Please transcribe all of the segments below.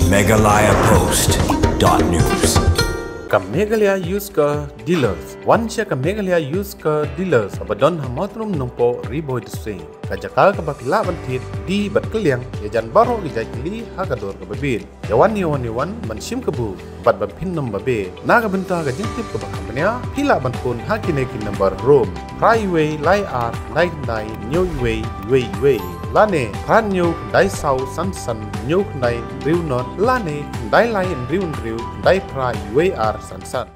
Megalayapost.news. Meghalaya used car dealers. One check Meghalaya used car dealers. Abadon hamotrum numpo riboy dising. Kajakal kabakila bantit di batkaliang. Yajan baro gijay kili hagador kababil. Yawan manshim kabu. Bad bampin numbabe. Naga benta gajintip kabakamanya. Pila bankun hakinekin number room. Highway lai art lai new way. Lane ran new dai sau san new nai riu non lane dai lai riu dai pra way ar san.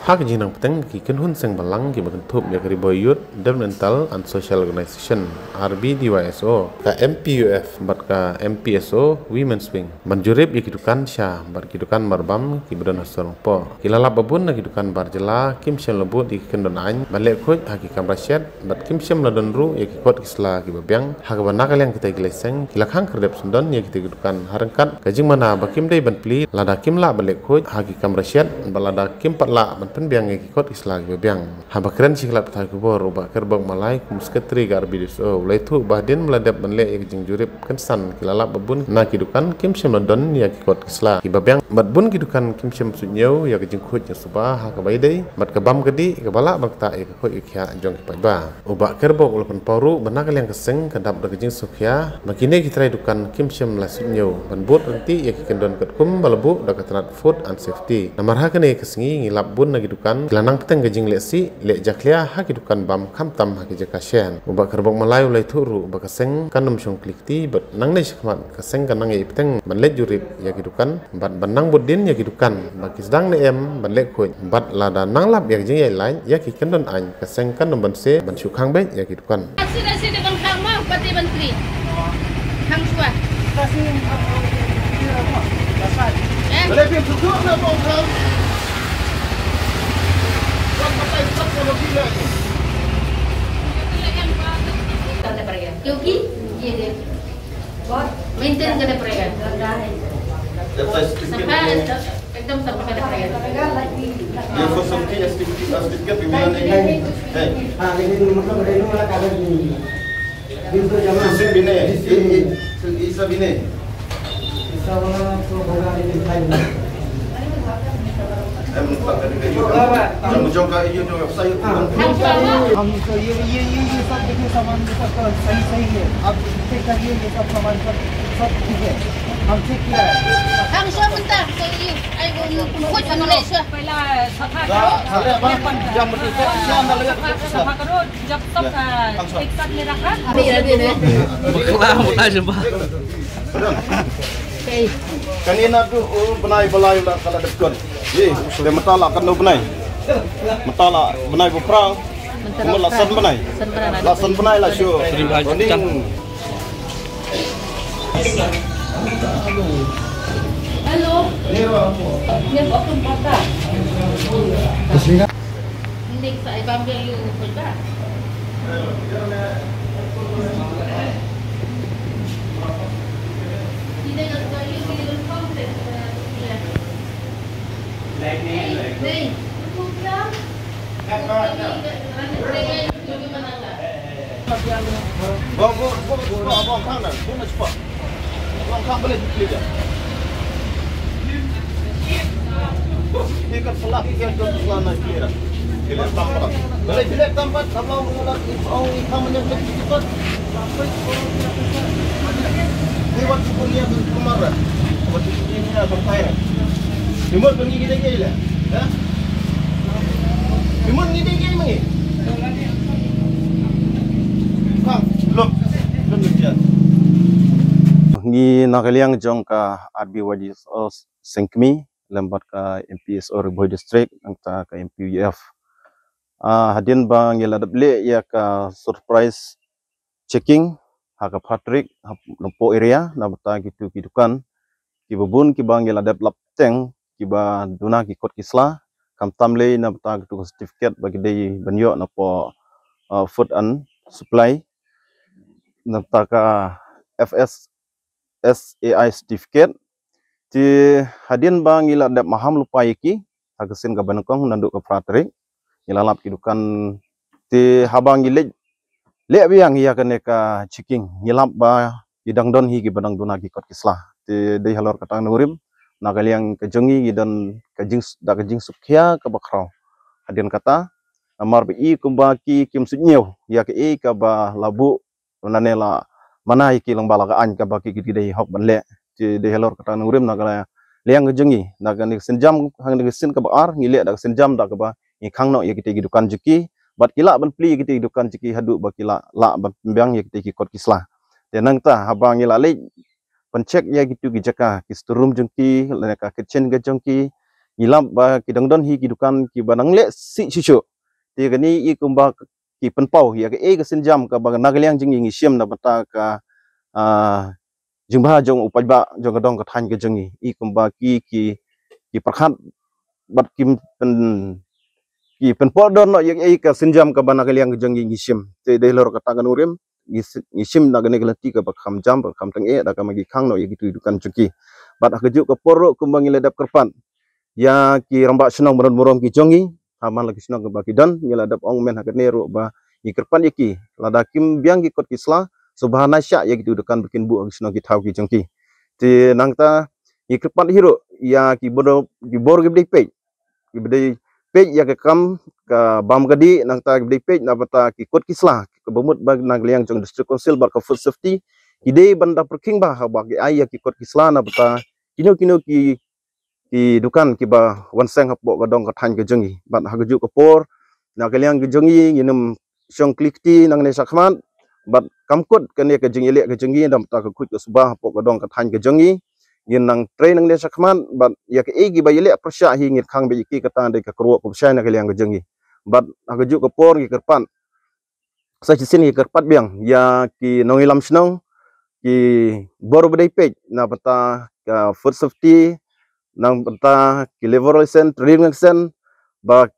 Hak jinang peteng ki kenhun seng balang ki makan thup ya kariboy youth developmental and social organization RBDYSO ka MPUF bat ka MPSO women's wing manjurib ya kidukan sya bat kidukan marbam ki bedon hasorong po kilala babun na kidukan barjela kim shem lebut di kendon ain balek khoj haki kamrasyat bat kim shem ladon ru ya ki kot kisla ki babyang hak banakal yang kita gileseng kilakhang kerdep sundon ya kita kidukan harengkat kajing mana bakim dai ban pli lada kim la balek khoj haki kamrasyat balada kim patla biang ikut islah biang habakren siklap thai kubor ubah kerbang malai musketri garbidis laitu bahdin meladap benle jing jurip kensan kilala babun na kidukan kim shem london ya ikut islah kibabiang badbun kidukan kim shem sunyau ya jing khut ya subah ha kabaidai mat kabam gedi kabala bakta ikut ikya jong kipaiba ubah kerbong ulpan paru benakal yang keseng kadap jing sukya makine kitrai dukan kim shem la sunyau banbut nanti ya kendon ketkum balebu dakatrat food and safety namar ha kene kesengi ngilap bun dukan gelanang peteng gajing lesi lek jaklia ha dukan bam khamtam ha jakasyen ubak kerbok malayu lai turu ubak kaseng kanum syong klikti bat nang nei sikmat kaseng kanang ye peteng banlet jurip ya dukan bat banang budin ya dukan baki sedang ne em banlet khoj bat lada nang lap ya jing ye lain ya ki kendon an kaseng kanum banse ban syukhang bet ya dukan Sida bang kama pati menteri hang suat Lebih duduk na bang क्योंकि ये देख मेंटेन करने पड़ेगा एकदम सब करने पड़ेगा ये फसलती स्टिक भी मिलने है हां लेकिन मतलब रेनू वाला कागज नहीं दिन तो जमा से भी नहीं ये सब भी नहीं इसका वाला तो होगा लेकिन फाइल जम का ये जो वेबसाइट हम तो ये सब देखिए सामान सब सही है आप चेक करिए ये सब सामान सब ठीक है हम चेक किया है हम सब bentar ये आई कुछ Malaysia पहला सफा करो जम सफा करो जब तक एक साथ में रखा kanina tu benai balai la kala dekon ye de metala kan no benai metala benai perang lasan benai la syo Halo ये अपन पता नहीं saya bambil you berapa नहीं Bang khang dah, pun cepat. Bang khang boleh klik dah. Ini kan selak yang tu selana kira. Kira tempat. Boleh pilih tempat kalau orang ikam menyebut cepat. Ini waktu punya kemarin. Waktu ini ada berkaitan. Timur pergi kita gay lah, ya? Timur ni dia gay mengi. Kang, belum dia. Ngi nakaliang jong ka RBYD Sengkmi lembat ka MPSO Riboy District angta ka MPUF. Hadin bang yela dable ya ka surprise checking ha ka Patrick po area na bata gitu kidukan kibubun kibang yela develop teng kiba duna ki kot kisla kam tamle na bata gitu certificate bagi dei banyo na po food and supply na ka FSSAI certificate ti hadin bang ila dap maham lupa iki hagasin ka banakong nanduk ka Patrick ilalap kidukan ti habang gilid le biang ya kan ka chiking ngilap ba idang don hi ki badang duna ki kot kisla te dei halor kata nurim nagaliang ka jongi gidan ka jing da ka jing sukhya ka bakrau hadin kata amar bi kumba ki kim sunyew ya ke ka ba labu nanela mana ki lang bala ka an ka ba ki dei hok ban le te dei halor kata nurim nagala liang ka jongi nagani senjam hang ni sin ka ba ar ngile da senjam da ka ba ni khang no ya ki te dukan juki bat kila ban pli kita hidupan ciki hadu bakila la ban pembiang ya kita ikut kislah dan nangta habang ila le pencek ya gitu gijaka kisturum jengki leka kitchen ga jengki ilam ba kidangdon hi kidukan ki banang le si sisu ti gani i kumba ki penpau ya ke ke senjam ka ba nagaliang jengi ngisiam na bata ka jumba jong upajba jong gadong ka than ga jengi i kumba ki perkhat bat kim pen ki penpol don no yang ka senjam ka bana kaliang jangi ngisim te de lor ka tangan urim ngisim na gane gelati ka bakam jam bakam tang da ka magi khang no ya gitu dukan cuki bat akaju ka poro kumbang ledap kerpan ya ki rambak senang meron ki jongi haman lagi senang ka baki dan ngeladap ong men hakat neru ba i kerpan iki lada kim biang ki kot kisla subhana sya ya gitu dukan bikin bu senang ki thau ki jongki te nangta i kerpan hiro ya ki bor ki bdei pe ki bdei page ya ke kam ka bam gadi nang ta bdei page na bata ki kot kisla ke bemut bag nang liang jong district council bar ka food safety ide banda perking ba ba ki ai ya ki kot kisla na bata kino ki dukan ki ba wan seng hapo ka dong ka than ke jengi bat ha ju ka por na ke liang ke jengi nginum syong klikti nang ne sakman bat kamkut ke ne ke jengi le ke jengi dam ta ka kut ke subah hapo ka dong ka than ke jengi yin nang train nang desa kman bat ya ke egi ba yele persya hi ngit khang be ki kata de ka kro ko sya na ke liang jengi bat agaju ko por ki kerpan sa chisin ki kerpat biang ya ki nongilam snong ki bor bedai page na bata ka food safety nang bata ki level sen training sen ba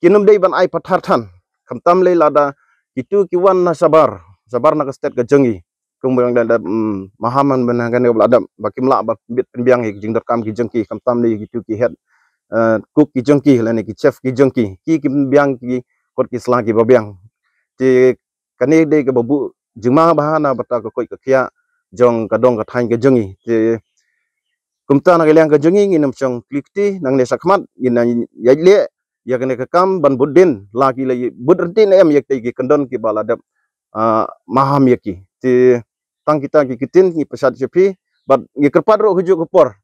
kinum dei ban ai pathar than kamtam le lada itu ki wan na sabar na ka state ka jengi kumbang dan mahaman benangan ke adam bakim la bak bit penbiang ki jingdor kam ki jengki kam tam le gitu ki head cook ki jengki lane ki chef ki jengki ki biang ki kot ki slang ki babiang ti kane de ke babu jema bahana bata ko koi ka khia jong ka dong ka thain ke jengi ti kumta na ke liang ka jengi nginam chong klikti nang le sakmat ina yaile ya kane ka kam ban budin la ki le budin em yak ti ki kandon ki baladap maham yaki ti tang kita ki kitin ki pesat sepi bat ngi kerpat ro hujuk kopor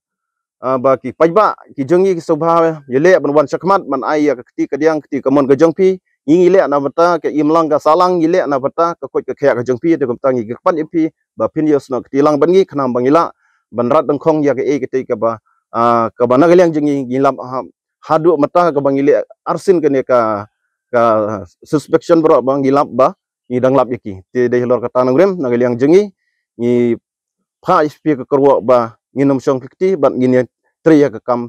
ba ki pajba ki jongi ki sobha yele ban wan sakmat man ai ya kti kadiang kti kamon ga jongpi ngi le na bata ke imlang ga salang yele na bata ka kot ka khya ga jongpi de kam tangi kerpat ipi ba pin yos no kti lang ban ngi khnam bangila ban rat dang khong ya ke kti ka ba na galiang jengi ngilam hadu mata ka bangile arsin ke ne ka suspension bro bang ngilap ba ngidang lap yaki te de lor kata nangrem na galiang jengi ni pha ispi ke kerwa ba nginum song kiti bat ngini tri ya ke kam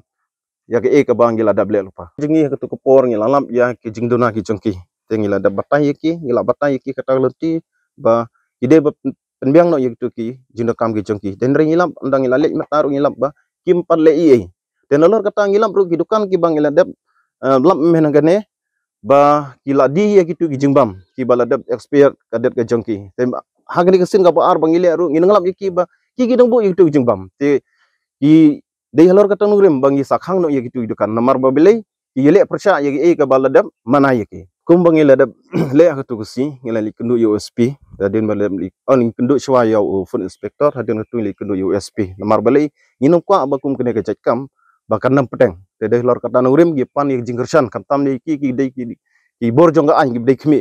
ya ke ka bang gila dable lupa jengi ke tu kopor ngilalap ya ke jingdona ki jongki te ngila da batai ki ngila batai ki kata lenti ba ide ba penbiang no yek tu ki jindo kam ki jongki den re ngilap andang ngila lek mataru ngilap ba kim pat le i den lor kata ngilap ru ki dukan ki bang ngila dab lap menangane ba kila di ya gitu ki jingbam ki baladap expert kadet ke jongki te hagni kesin ka ar bangile ru nginanglap yaki ba ki gidong bu itu jingbam te ki dei halor kata nurem bangi sakhang no yaki tu dukan namar babele yele persya yaki ka baladap mana yaki kum bangile dap le akatu kusi ngilali kendu USP dadin baladap on kendu shwa ya food inspector hadin tu li kendu USP namar bale nginum kwa abakum kene ke jatkam bakar nam peteng te dei halor kata nurem gi pan yaki jingkersan kamtam ni ki dei ki bor jongga an gi dei khmi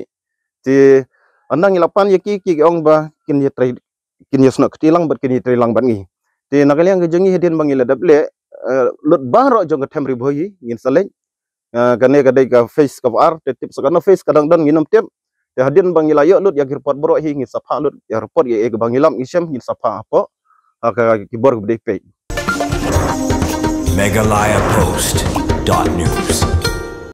te andang ilapan yaki ki ong ba kin ye trai kin ye snok tilang bat kin ye trilang ban ngi te nagaliang ge jengi hedin bangila dable lut baro jong ka temri boyi ngin saleng gane ka dei ka face ka ar te tip sakana face kadang dan nginum tip te hadin bangila yo lut ya report boro hi ngi sapa lut ya report ye ke bangilam isem ngi sapa apo ka ki bor dei pe Megalayapost.news